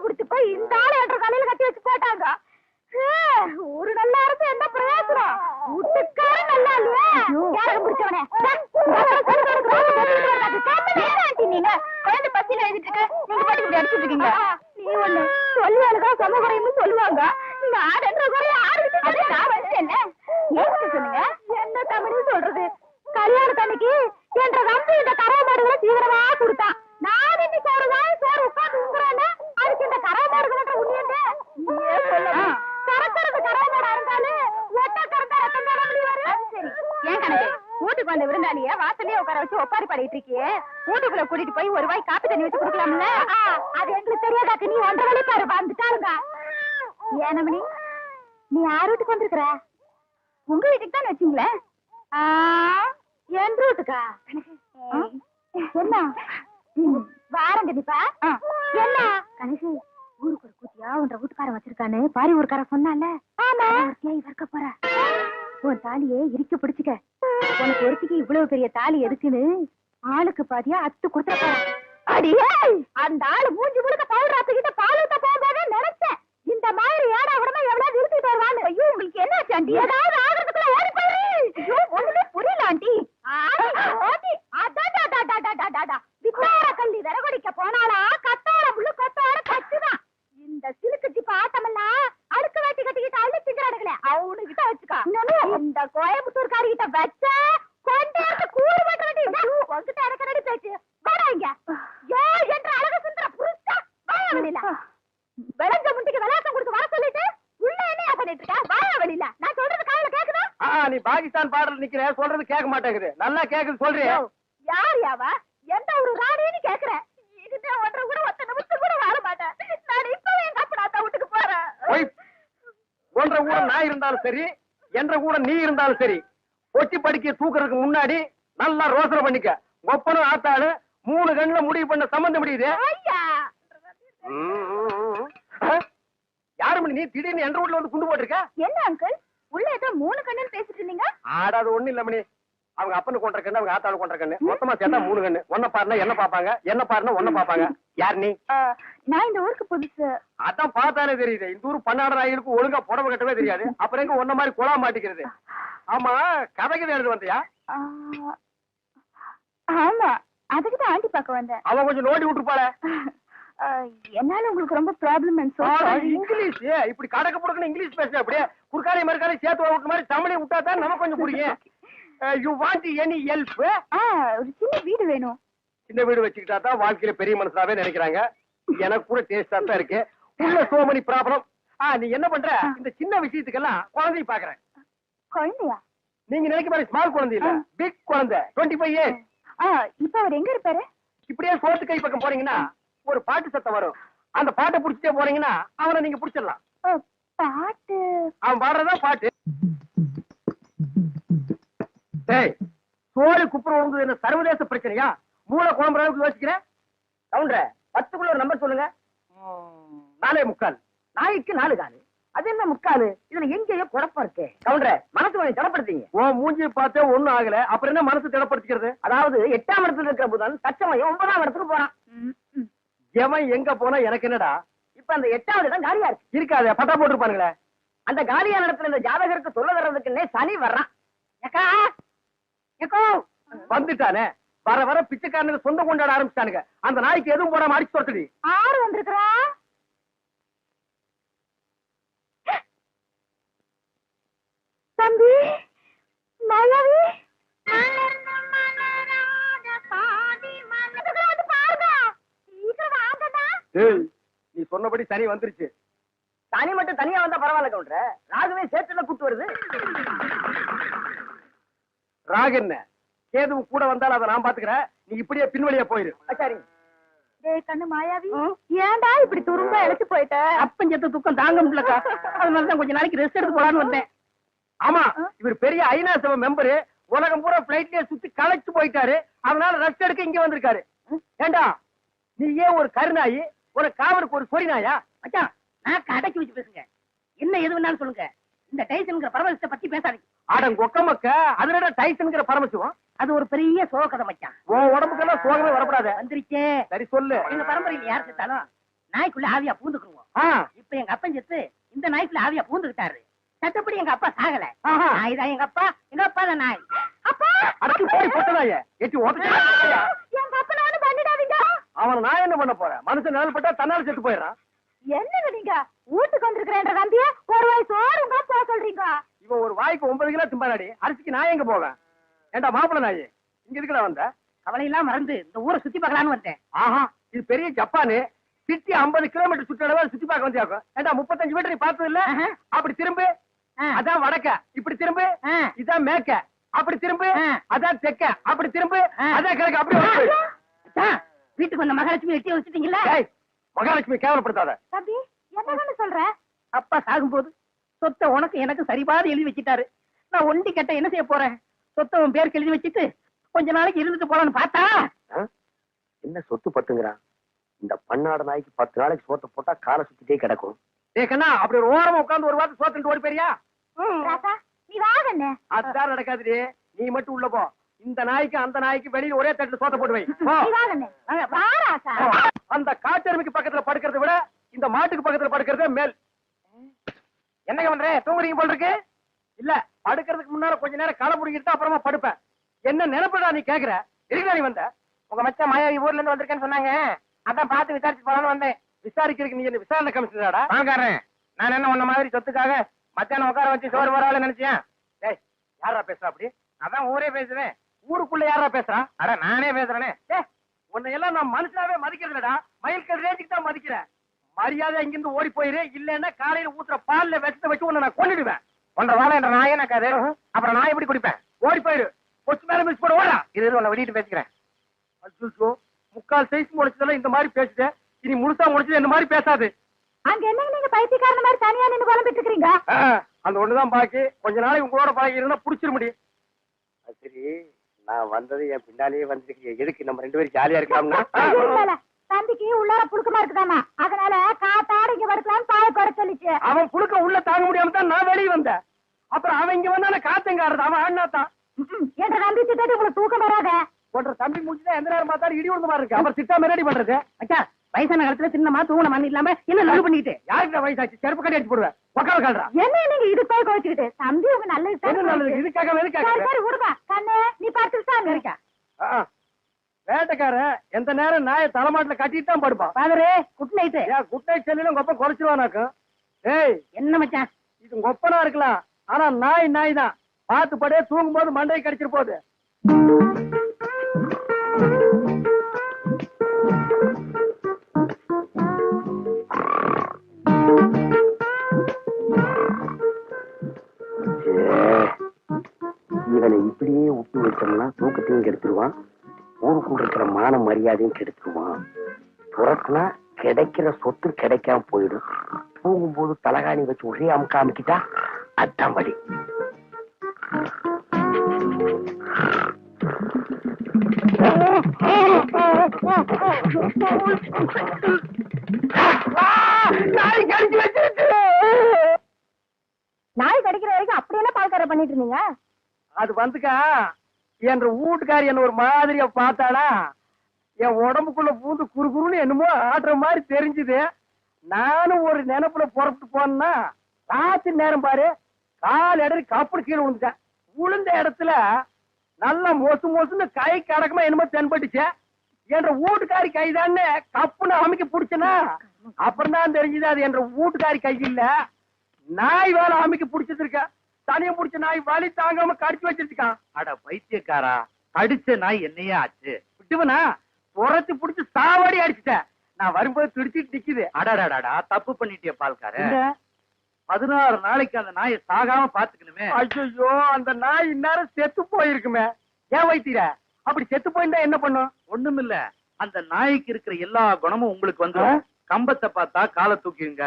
குடிச்சு போய் இந்த ஆளு என்ற தலையில கட்டி வச்சு போட்டாங்க. ஒரு நல்லா இருந்து என்ன பிரயோஜனம்? வீட்டுக்காரன் நல்லா இல்லையா? யாரும் பிடிச்சவனே நீங்க குழந்தை பத்தியில எழுதிட்டு இருக்க, நீங்க பாட்டு இப்படி அடிச்சுட்டு இருக்கீங்க. நீ ஒண்ணு சொல்லுவாளுதான் சமகுறையும் சொல்லுவாங்க. நீங்க ஆடுன்ற குறைய ஆடு நான் வச்சேன்ல. ஏன் சொன்னீங்க? என்ன தமிழ் சொல்றது? கல்யாணத்தன்னைக்கு என்ற தம்பி இந்த கரை மாடுகளை தீவிரமா கொடுத்தான். நான் இன்னைக்கு ஒரு நாள் சோறு உட்காந்து உங்குறேன்னு அதுக்கு இந்த கரை மாடுகள் உண்மையுண்டு கறக்கிறது கரை மாடா இருந்தாலும் ஒட்ட கறந்தா ரத்தம் தானே வெளியே வரும். சரி ஏன் கணக்கு வீட்டுக்கு வந்த விருந்தாளிய வாசலே உட்கார வச்சு ஒப்பாரி பாடிட்டு இருக்கியே, வீட்டுக்குள்ள கூட்டிட்டு போய் ஒரு வாய் காப்பி தண்ணி வச்சு கொடுக்கலாம்ல? அது எங்களுக்கு தெரியாதாக்கு நீ ஒன்றரை வழி பாரு வந்துட்டாருங்க. ஏனமணி நீ யார் வீட்டுக்கு வந்திருக்கிற? உங்க வீட்டுக்கு தான் வச்சீங்களேன். என் வீட்டுக்கா? என்ன வாரங்க தீபா? என்ன கணக்கு ஊருக்கு ஒரு கூத்தியா உன்ற வீட்டுக்காரன் வச்சிருக்கானு பாரி ஊருக்காரன் சொன்னால? ஆமா இருக்க போற உன் தாலியே இறுக்கி பிடிச்சுக்க. உனக்கு ஒருத்திக்கு இவ்வளவு பெரிய தாலி எதுக்குன்னு ஆளுக்கு பாதியா அத்து கொடுத்த போற. அடியே அந்த ஆளு மூஞ்சி முழுக்க பவுடர் ஆத்துக்கிட்ட பால் ஊத்த போகும்போதே நினைச்சேன் இந்த மாதிரி ஏடா உடனே எவ்வளவு நிறுத்திட்டு வருவான்னு. ஐயோ உங்களுக்கு என்ன ஆண்டி? ஏதாவது ஆகிறதுக்குள்ள ஓடி போயிரு. ஐயோ ஒண்ணுமே புரியல ஆண்டி. வித்தார கல்லி விறகுடிக்க போனாலா கத்தார முள்ளு கொத்தார கச்சுதான். இந்த சிலுக்கு ஜிப்ப ஆட்டமெல்லாம் அடுக்கு வேட்டி கட்டிக்கிட்டு அள்ளி திங்கிறானுங்களே அவனு கிட்ட வச்சுக்கா. இந்த கோயம்புத்தூர்காரி கிட்ட வச்ச கொண்டேட்டு கூறு பண்றடி உங்ககிட்ட எனக்கு ரெடி பேச்சு வராங்க. ஏ என்ற அழகு சுந்தர புருஷா வாய வெளியில விளைஞ்ச முட்டிக்கு விளையாட்டம் கொடுத்து வர சொல்லிட்டு உள்ள என்ன பண்ணிட்டு இருக்க? வாய வெளியில நான் சொல்றது காதுல கேக்குதா? நீ பாகிஸ்தான் பாடல் நிக்கிற, சொல்றது கேட்க மாட்டேங்குது. நல்லா கேக்குது சொல்றியா? யார் யாவா? எந்த ஒரு ராணின்னு கேக்குறேன். இதுட்ட ஒன்றரை கூட ஒத்த நிமிஷம் கூட வாழ மாட்டேன். நான் இப்பவே எங்க அப்பா வீட்டுக்கு போறேன். ஒன்றரை கூட நான் இருந்தாலும் சரி, என்ற கூட நீ இருந்தாலும் சரி, ஒட்டி படிக்க தூக்குறதுக்கு முன்னாடி நல்லா ரோசனை பண்ணிக்க. ஒப்பனும் ஆத்தாளு 3 கண்ணுல முடிவு பண்ண சம்பந்தம் முடியுது. யாரு மணி நீ திடீர்னு என்ற வீட்டுல வந்து குண்டு போட்டிருக்க? என்ன அங்கிள் உள்ள ஏதோ 3 கண்ணுன்னு பேசிட்டு இருந்தீங்க? ஆடாது ஒண்ணு இல்ல மணி. அவங்க அப்பனு கொண்ட கண்ணு, அவங்க ஆத்தாளு கொண்ட கண்ணு, மொத்தமா சேர்த்தா 3 கண்ணு. ஒன்ன பாருனா என்ன பாப்பாங்க, என்ன பாருனா ஒன்ன பாப்பாங்க. யார் நீ? நான் இந்த ஊருக்கு புதுசு. அதான் பார்த்தாலே தெரியுது. இந்த ஊர் பண்ணாட ஆயிருக்கு, ஒழுங்கா புடவை கட்டவே தெரியாது. அப்புறம் எங்க ஒன்ன மாதிரி குழா மாட்டிக்கிறது? ஆமா கதைக்கு எழுது வந்தியா? ஆமா அதுக்குதான் ஆண்டி பார்க்க வந்தேன். அவன் கொஞ்சம் நோண்டி விட்டுருப்பாள. என்னால உங்களுக்கு ரொம்ப ப்ராப்ளம். இங்கிலீஷ் இப்படி கடக்க புடக்குன்னு இங்கிலீஷ் பேச அப்படியே குறுக்காலே மறுக்காலே சேர்த்து விட்டு மாதிரி தமிழை விட்டா தான் நமக்கு கொஞ்சம் புரியும். You want any help? ஒரு சின்ன வீடு வேணும். சின்ன வீடு வச்சுக்கிட்டா தான் வாழ்க்கையில பெரிய மனசாவே நினைக்கிறாங்க. எனக்கு கூட டேஸ்டா தான் இருக்கு. உள்ள சோ மெனி ப்ராப்ளம். நீ என்ன பண்ற? இந்த சின்ன விஷயத்துக்கெல்லாம் குழந்தைய பாக்குறேன். குழந்தையா? நீங்க நினைக்க மாதிரி ஸ்மால் குழந்தை இல்ல, பிக் குழந்தை. 25 years. இப்ப அவர் எங்க இருப்பாரு? இப்படியே சோத்து கை பக்கம் போறீங்கன்னா ஒரு பாட்டு சத்தம் வரும். அந்த பாட்டை புடிச்சிட்டே போறீங்கன்னா அவனை நீங்க புடிச்சிடலாம். பாட்டு? அவன் பாடுறதா பாட்டு. சோழி குப்புற விழுந்தது என்ன சர்வதேச பிரச்சனையா? மூளை குழம்புற அளவுக்கு யோசிக்கிறேன். கவுண்டர 10க்குள்ள ஒரு நம்பர் சொல்லுங்க. 4.25. நாய்க்கு 4 காலு. அது என்ன முக்காலு? இதுல எங்கேயோ குழப்பம் இருக்கு. கவுண்டர மனசு கொஞ்சம் திடப்படுத்தீங்க. ஓ மூஞ்சி பார்த்தே ஒண்ணும் ஆகல, அப்புறம் என்ன மனசு திடப்படுத்திக்கிறது? அதாவது 8ஆம் இடத்துல இருக்கிற புதன் தச்சமயம் 9ஆம் இடத்துக்கு போறான். எவன் எங்க போனா எனக்கு என்னடா? இப்ப அந்த 8வது இடம் காலியா இருக்கு. இருக்காது, பட்டா போட்டுருப்பானுங்களே. அந்த காலியான இடத்துல இந்த ஜாதகருக்கு சொல்ல வர்றதுக்குன்னே சனி வர்றான். வந்துட்டானே, வர வர பிச்சைக்காரனுக்கு சொந்த கொண்டாட ஆரம்பிச்சானுங்க. அந்த நாய்க்கு எதுவும் போடாம அடிச்சு தொடுத்துடி. ஆறு வந்திருக்கிறா. தம்பி மலவி நீ சொன்னபடி சனி வந்துருச்சு. சனி மட்டும் தனியா வந்தா பரவாயில்ல கவுண்டர, ராகுவே சேர்த்துல கூட்டு வருது. ராகு என்ன கேதுவும் கூட வந்தாலும் அதை நான் பாத்துக்கிறேன். நீ இப்படியே பின்வழியா போயிரு. சரி. கண்ணு மாயாவி, ஏன்டா இப்படி துரும்ப இழைச்சு போயிட்ட? அப்பஞ்சத்து துக்கம் தாங்க முடியலக்கா, அதனாலதான் கொஞ்ச நாளைக்கு ரெஸ்ட் எடுத்து போலான்னு வந்தேன். ஆமா, இவர் பெரிய ஐநா சபை மெம்பரு. உலகம் பூரா பிளைட்லயே சுத்தி களைச்சு போயிட்டாரு. அதனால ரெஸ்ட் எடுக்க இங்க வந்திருக்காரு. ஏண்டா நீ ஏன் ஒரு கருநாயி, ஒரு காவலுக்கு ஒரு சொறி நாயா? மச்சான் நான் கடைக்கு வச்சு பேசுங்க, என்ன எது வேணாலும் சொல்லுங்க. இந்த டைசன்ங்கிற பரமசிவத்தை பத்தி பேசாதீங்க. ஆடம் கொக்கமக்க அதுல டைசன்ங்கிற பரமசிவம். அது ஒரு பெரிய சோக கதை மச்சான். உன் உடம்புக்கெல்லாம் சோகமே வரப்படாத. வந்துருச்சே. சரி சொல்லு. எங்க பரம்பரையில் யார் செத்தாலும் நாய்க்குள்ள ஆவியா பூந்துக்குருவோம். இப்ப எங்க அப்பன் செத்து இந்த நாய்க்குள்ள ஆவியா பூந்துக்கிட்டாரு. சட்டப்படி எங்க அப்பா சாகல. நாய் தான் எங்க அப்பா தான் நாய். அப்பா அடுத்து போய் போட்டதாயே எட்டி ஓட்ட எங்க அப்பனை ஒண்ணு பண்ணிடாதீங்க. அவன் நான் என்ன பண்ண போறேன்? மனுஷன் நிழல் பட்டா தன்னால செத்து போயிடறான். என்னங்க நீங்க வீட்டுக்கு வந்திருக்கிறேன்ற நம்பிய ஒரு வாய் சோறுங்க போக சொல்றீங்க? இவன் ஒரு வாய்க்கு 9 கிலோ திம்பாடி. அரிசிக்கு நான் எங்க போவேன்? ஏண்டா மாப்பிள்ள நாய், இங்க எதுக்குடா வந்த? கவலையெல்லாம் மறந்து இந்த ஊரை சுத்தி பார்க்கலான்னு வந்தேன். ஆஹா, இது பெரிய ஜப்பானு. சிட்டி 50 கிலோமீட்டர் சுற்றளவு சுத்தி பார்க்க வந்தியாக்கும். ஏண்டா 35 மீட்டர் நீ பார்த்தது இல்ல? அப்படி திரும்பு, அதான் வடக்க. இப்படி திரும்பு, இதான் மேக்க. அப்படி திரும்பு, அதான் தெக்க. அப்படி திரும்பு, அதான் கிழக்கு. அப்படி வீட்டுக்கு வந்த மகாலட்சுமி எட்டி வச்சுட்டீங்களா? மகாலட்சுமி கேவலப்படுத்தாத. தம்பி என்னன்னு சொல்ற? அப்பா சாகும்போது சொத்தை உனக்கு எனக்கு சரிபாதி எழுதி வச்சுட்டாரு. நான் ஒண்டி கட்ட என்ன செய்ய போறேன்? சொத்தை உன் பேருக்கு எழுதி வச்சுட்டு கொஞ்ச நாளைக்கு இருந்துட்டு போலான்னு பார்த்தா என்ன சொத்து பத்துங்கிறான்? இந்த பன்னாடு நாய்க்கு 10 நாளைக்கு சோத்த போட்டா காலை சுத்திட்டே கிடக்கும். ஏக்கண்ணா, அப்படி ஒரு ஓரமா உட்கார்ந்து ஒரு வாரத்தை சோத்துட்டு ஓடி போறியா? ராசா நீ வாங்கண்ணே. அதுதான் நடக்காது. நீ மட்டும் உள்ள போ. இந்த நாய்க்கு அந்த நாய்க்கு வெளியில ஒரே தட்டுல சோத்த போட்டு வை. நீ வாங்கண்ணே. வா ராசா. அந்த காட்டெருமைக்கு பக்கத்துல படுக்கிறத விட இந்த மாட்டுக்கு பக்கத்துல படுக்கிறதே மேல். என்னங்க பண்ற? தூங்குறீங்க போல இருக்கு. இல்ல, படுக்கிறதுக்கு முன்னால கொஞ்ச நேரம் களை புடிக்கிட்டு அப்புறமா படுப்பேன். என்ன நினைப்படா நீ கேக்குற? எதுக்குடா நீ வந்த? உங்க மச்சான் மாயாவி ஊர்ல இருந்து வந்திருக்கேன்னு சொன்னாங்க. அதான் பார்த்து விசாரிச்சு போலான்னு வந்தேன். விசாரிக்கிறதுக்கு நீ என்ன விசாரணை கமிஷனராடா? வாங்காரன். நான் என்ன உன்ன மாதிரி சொத்துக்காக மச்சான உட்கார வச்சு சோறு வரால நினைச்சேன். ஏய், யாரா பேசுறா அப்படி? அதான் ஊரே பேசுவேன். ஊருக்குள்ள யாரா பேசுறா? அட நானே பேசுறேனே. உன்னை எல்லாம் நான் மனுஷனாவே மதிக்கிறதுலடா. மயில்கல் ரேஞ்சுக்கு தான் மதிக்கிறேன். மரியாதை இங்கிருந்து ஓடி போயிரு. இல்லன்னா காலையில ஊத்துற பால்ல விஷத்தை வச்சு உன்னை நான் கொன்னுடுவேன். ஒன்றரை வாழை என்ற நாயே நக்காது. அப்புறம் நான் எப்படி குடிப்பேன்? ஓடி போயிரு. கொச்சு மேல மிஸ் போட ஓடா. இது உன்னை வெளியிட்டு பேசிக்கிறேன். அச்சோ, முக்கால் சைஸ் முடிச்சதெல்லாம் இந்த மாதிரி பேசுது. இனி முழுசா முடிச்சது இந்த மாதிரி பேசாது. அங்க என்னங்க நீங்க பைத்தியக்காரன மாதிரி தனியா நின்னு புலம்பிட்டு இருக்கீங்க? அந்த ஒண்ணுதான் பாக்கி. கொஞ்ச நாளைக்கு உங்களோட பழகி இருந்தா புடிச்சிட முடியும். சரி, நான் வந்தது என் பின்னாலேயே வந்துருக்கு. எதுக்கு நம்ம 2 பேரும் ஜாலியா இருக்கலாம்னா? தம்பிக்கு உள்ளார புழுக்கமா இருக்குதாமா, அதனால காத்தாட இங்க படுக்கலாம் பாய குறை சொல்லிச்சு. அவன் புழுக்க உள்ள தாங்க முடியாம தான் நான் வெளியே வந்தேன். அப்புறம் அவன் இங்க வந்தா காத்தங்காரது. அவன் ஆடினாத்தான் என்ற தம்பி திட்டாட்டி உங்களுக்கு தூக்கம் வராத. போன்ற தம்பி முடிச்சுதான் எந்த நேரம் பார்த்தாலும் இடி விழுந்த மாதிரி இருக்கு. அப்புறம் திட்டாம ரெடி பண்றது. அச்சா, வயசான காலத்துல சின்னமா தூங்கின மண் இல்லாம என்ன நடு பண்ணிட்டு யாருக்கு வயசாச்சு? செருப்பு கட்டி அடிச்சு போடுவேன். உக்கால கால்றா. என்ன நீங்க இது போய் கோச்சிக்கிட்டு? தம்பி உங்க நல்லது என்ன நல்லது? இதுக்காக சரி விடுப்பா. கண்ணே நீ படுத்துட்டாங்க இருக்கா? வேட்டைக்காரன் எந்த நேரம் நாயை தலைமாட்டுல கட்டிட்டு தான் படுப்பான். பாதரே, குட் நைட். ஏன் குட் நைட் செல்லிலும் கொப்ப குறைச்சிருவானாக்கும். ஏய், என்ன மச்சான் இது கொப்பனா இருக்கலாம், ஆனா நாய் தான். பார்த்து படே, தூங்கும் போது மண்டையை கடிச்சிட்டு போகுது. இவனை இப்படியே விட்டு வச்சோம்னா தூக்கத்தையும் கெடுத்துருவான், ஊருக்குள்ள இருக்கிற மான மரியாதையும் கெடுத்துருவான். புறத்துனா கிடைக்கிற சொத்து கிடைக்காம போயிடும். தூங்கும்போது தலகாணி வச்சு ஒரே அமுக்கிட்டா அதான் வழி. நாய் கடிக்கிற வரைக்கும் அப்படி என்ன பால்கார பண்ணிட்டு இருந்தீங்க? அது வந்துக்கா, என்ற வீட்டுக்காரி என்ன ஒரு மாதிரியா பார்த்தாளா, என் உடம்புக்குள்ள பூந்து குறுகுறுன்னு என்னமோ ஆடுற மாதிரி தெரிஞ்சுது. நானும் ஒரு நினைப்புல புறப்பட்டு போனா ராத்திரி நேரம் பாரு, கால் இடறி கப்புனு கீழே விழுந்துட்டேன். விழுந்த இடத்துல நல்லா மொசுன்னு கை கடக்கமா என்னமோ தென்பட்டுச்சு. என்ற வீட்டுக்காரி கைதான்னு கப்புன்னு அமைக்க பிடிச்சனா, அப்புறம் தான் தெரிஞ்சது அது என்ற வீட்டுக்காரி கை இல்ல, நாய் வேலை அமைக்க பிடிச்சது இருக்க. தனியம் பிடிச்ச நாய் வலி தாங்காம கடிச்சு வச்சிருக்கான். அட பைத்தியக்காரா, கடிச்ச நாய் என்னையா ஆச்சு? விட்டுவனா துரத்தி பிடிச்சு சாவாடி அடிச்சுட்டேன். நான் வரும்போது துடிச்சிட்டு நிக்குது. அடடாடாடா, தப்பு பண்ணிட்டிய பால்கார. 16 நாளைக்கு அந்த நாயை சாகாம பாத்துக்கணுமே. ஐயோ, அந்த நாய் இந்நேரம் செத்து போயிருக்குமே. ஏன் வைத்தீர? அப்படி செத்து போயிருந்தா என்ன பண்ணும்? ஒண்ணுமில்ல, அந்த நாய்க்கு இருக்கிற எல்லா குணமும் உங்களுக்கு வந்து கம்பத்தை பார்த்தா காலை தூக்கிடுங்க,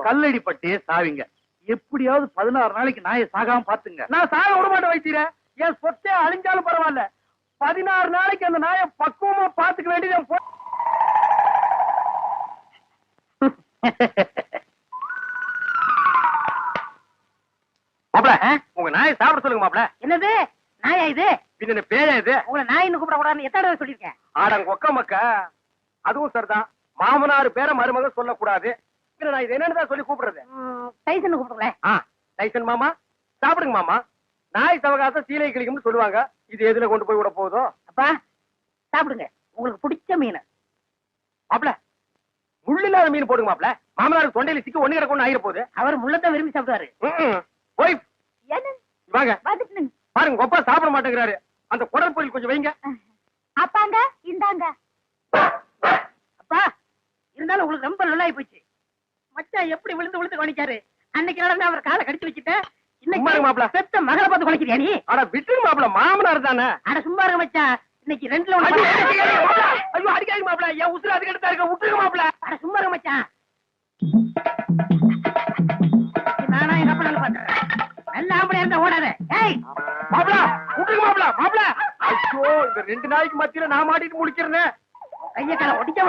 கல்லடி பட்டே சாவிங்க. எப்படியாவது 16 நாளைக்கு நாயை சாகாம பாத்துங்க. நான் சாக விட மாட்டேன் வைத்தீர. என் சொத்தே அழிஞ்சாலும் பரவாயில்ல, 16 நாளைக்கு அந்த நாயை பக்குவமா பாத்துக்க வேண்டியது. மாப்ள, உங்க நாயை சாப்பிட சொல்லுங்க மாப்ள. என்னது நாயா இது? பின்ன பேயா இது? உங்களை நாயின்னு கூப்பிட கூடாதுன்னு எத்தனை தடவை சொல்லியிருக்கேன். ஆடங்க ஒக்க மக்க. அதுவும் சரிதான், மாமனார் பேரை மருமக சொல்லக்கூடாது. பின்ன நான் இது என்னன்னு சொல்லி கூப்பிடுறது? டைசன் கூப்பிடுங்களேன். டைசன் மாமா சாப்பிடுங்க மாமா. நாய் சவகாசம் சீலை கிளிக்கும்னு சொல்லுவாங்க. இது எதுல கொண்டு போய் விட போகுதோ? அப்பா சாப்பிடுங்க, உங்களுக்கு பிடிச்ச மீன். மாப்ள முள்ளில்லாத மீன் போடுங்க மாப்ள. மாமனாருக்கு தொண்டையில சிக்கி ஒண்ணு கிடக்கும் ஆயிர போகுது. அவர் முள்ளத்தான் விரும்பி சாப்பிடுவாரு. போய் என்ன வாங்க வந்துட்டு பாருங்க, கொப்பா சாப்பிட மாட்டேங்கிறாரு. அந்த குடல் பொரியல் கொஞ்சம் வைங்க. அப்பாங்க இந்தாங்க. அப்பா இருந்தாலும் உங்களுக்கு ரொம்ப நல்லாயி போச்சு. மச்சான் எப்படி விழுந்து விழுந்து கவனிச்சாரு. அன்னைக்கு நடந்து அவர் காலை கடிச்சு வச்சுட்டேன். சும்மா இருங்க இன்னைக்கு மாப்ள. பெத்த மகளை பார்த்து குலைக்கிறியா நீ? அட விட்டுருங்க மாப்ள, மாமனார் தானே. அட சும்மா இருங்க மச்சான், இன்னைக்கு ரெண்டுல ஐயோ அடிக்காதீங்க மாப்ள, என் உசுறு அதுக்கு எடுத்தா இருக்க. விட்டுருங்க மாப்ள. அட சும்மா இருங்க மச்சான். நானா எங்க அப்பா நல்லா பாத்துறேன். நல்ல ஆம்பளையா இருந்தா ஓடாத. ஏய் மாப்ள விட்டுருங்க மாப்ள. மாப்ள ஐயோ, இந்த 2 நாய்க்கு மத்தியில நான் மாட்டிட்டு முடிக்கிறேன். கைய கால ஒடிச்ச